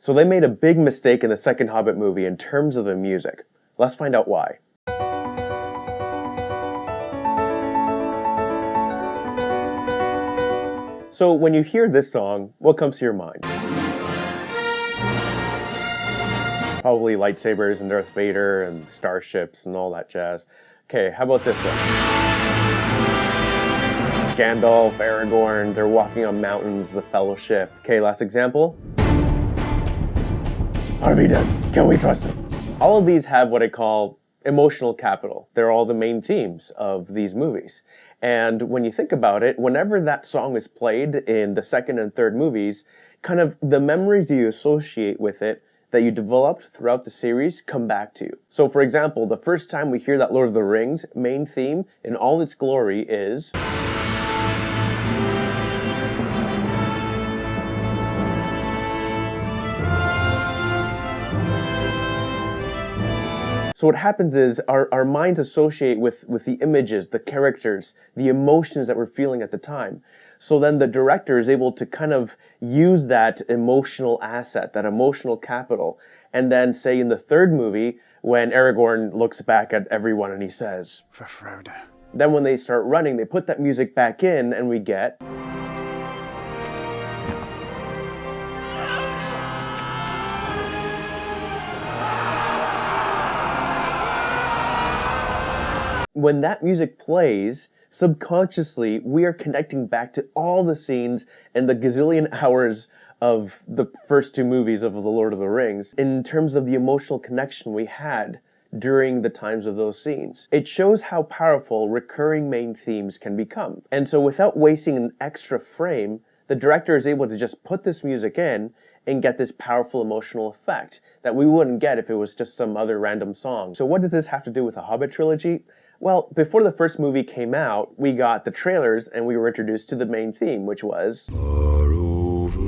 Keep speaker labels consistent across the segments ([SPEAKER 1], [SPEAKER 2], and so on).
[SPEAKER 1] So they made a big mistake in the second Hobbit movie in terms of the music. Let's find out why. So when you hear this song, what comes to your mind? Probably lightsabers and Darth Vader and starships and all that jazz. Okay, how about this one? Gandalf, Aragorn, they're walking on mountains, the Fellowship. Okay, last example. Are we dead? Can we trust him? All of these have what I call emotional capital. They're all the main themes of these movies. And when you think about it, whenever that song is played in the second and third movies, kind of the memories you associate with it that you developed throughout the series come back to you. So for example, the first time we hear that Lord of the Rings main theme in all its glory is... So what happens is our minds associate with the images, the characters, the emotions that we're feeling at the time. So then the director is able to kind of use that emotional asset, that emotional capital, and then say in the third movie, when Aragorn looks back at everyone and he says, "For Frodo." Then when they start running, they put that music back in and we get... When that music plays, subconsciously, we are connecting back to all the scenes and the gazillion hours of the first two movies of The Lord of the Rings in terms of the emotional connection we had during the times of those scenes. It shows how powerful recurring main themes can become. And so without wasting an extra frame, the director is able to just put this music in and get this powerful emotional effect that we wouldn't get if it was just some other random song. So what does this have to do with the Hobbit trilogy? Well, before the first movie came out, we got the trailers and we were introduced to the main theme, which was... Far over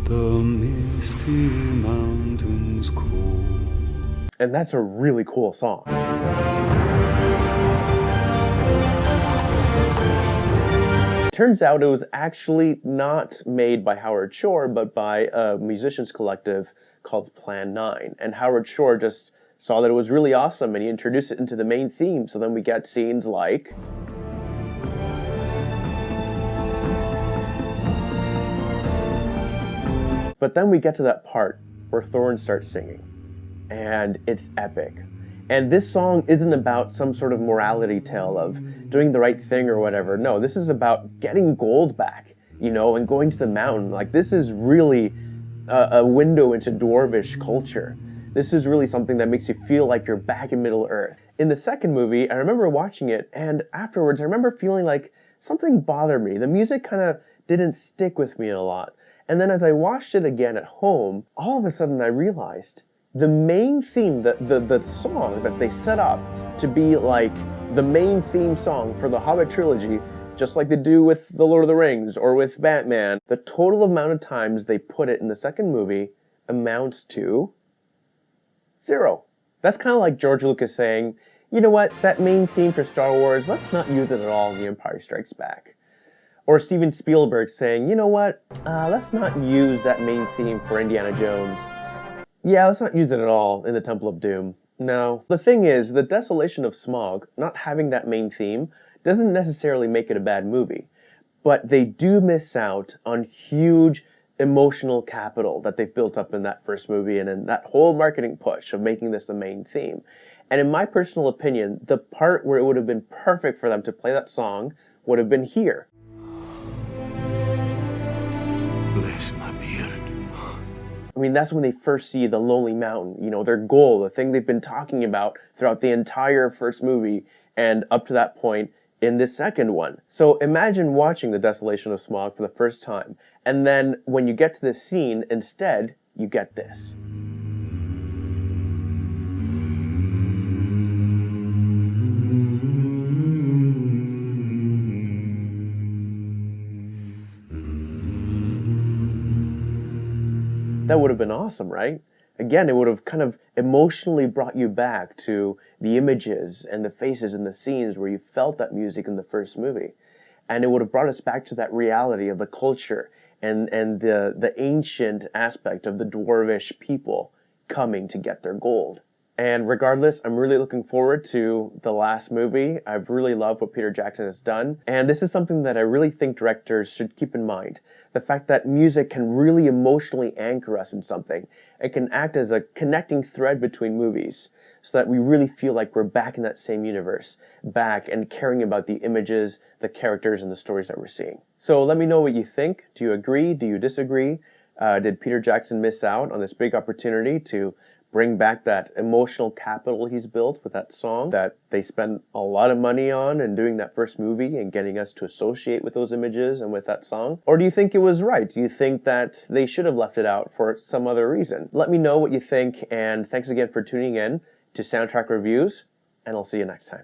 [SPEAKER 1] the misty mountains cold. And that's a really cool song. Turns out it was actually not made by Howard Shore, but by a musicians collective called Plan 9. And Howard Shore just saw that it was really awesome and he introduced it into the main theme. So then we get scenes like... But then we get to that part where Thorin starts singing. And it's epic. And this song isn't about some sort of morality tale of doing the right thing or whatever. No, this is about getting gold back, you know, and going to the mountain. Like, this is really a window into dwarvish culture. This is really something that makes you feel like you're back in Middle Earth. In the second movie, I remember watching it, and afterwards I remember feeling like something bothered me. The music kind of didn't stick with me a lot. And then as I watched it again at home, all of a sudden I realized the main theme, the song that they set up to be like the main theme song for the Hobbit trilogy, just like they do with The Lord of the Rings or with Batman, the total amount of times they put it in the second movie amounts to 0. That's kind of like George Lucas saying, you know what, that main theme for Star Wars, let's not use it at all in The Empire Strikes Back. Or Steven Spielberg saying, you know what, let's not use that main theme for Indiana Jones. Yeah, let's not use it at all in the Temple of Doom. No. The thing is, the Desolation of Smaug, not having that main theme, doesn't necessarily make it a bad movie. But they do miss out on huge emotional capital that they've built up in that first movie and in that whole marketing push of making this the main theme. And in my personal opinion, the part where it would have been perfect for them to play that song would have been here. Bless my beard. I mean, that's when they first see the Lonely Mountain, you know, their goal, the thing they've been talking about throughout the entire first movie and up to that point in this second one. So imagine watching The Desolation of Smaug for the first time, and then when you get to this scene, instead, you get this. That would have been awesome, right? Again, it would have kind of emotionally brought you back to the images and the faces and the scenes where you felt that music in the first movie. And it would have brought us back to that reality of the culture and the ancient aspect of the dwarvish people coming to get their gold. And regardless, I'm really looking forward to the last movie. I've really loved what Peter Jackson has done. And this is something that I really think directors should keep in mind. The fact that music can really emotionally anchor us in something. It can act as a connecting thread between movies so that we really feel like we're back in that same universe, back and caring about the images, the characters, and the stories that we're seeing. So let me know what you think. Do you agree? Do you disagree? Did Peter Jackson miss out on this big opportunity to bring back that emotional capital he's built with that song that they spent a lot of money on and doing that first movie and getting us to associate with those images and with that song? Or do you think it was right? Do you think that they should have left it out for some other reason? Let me know what you think, and thanks again for tuning in to Soundtrack Reviews, and I'll see you next time.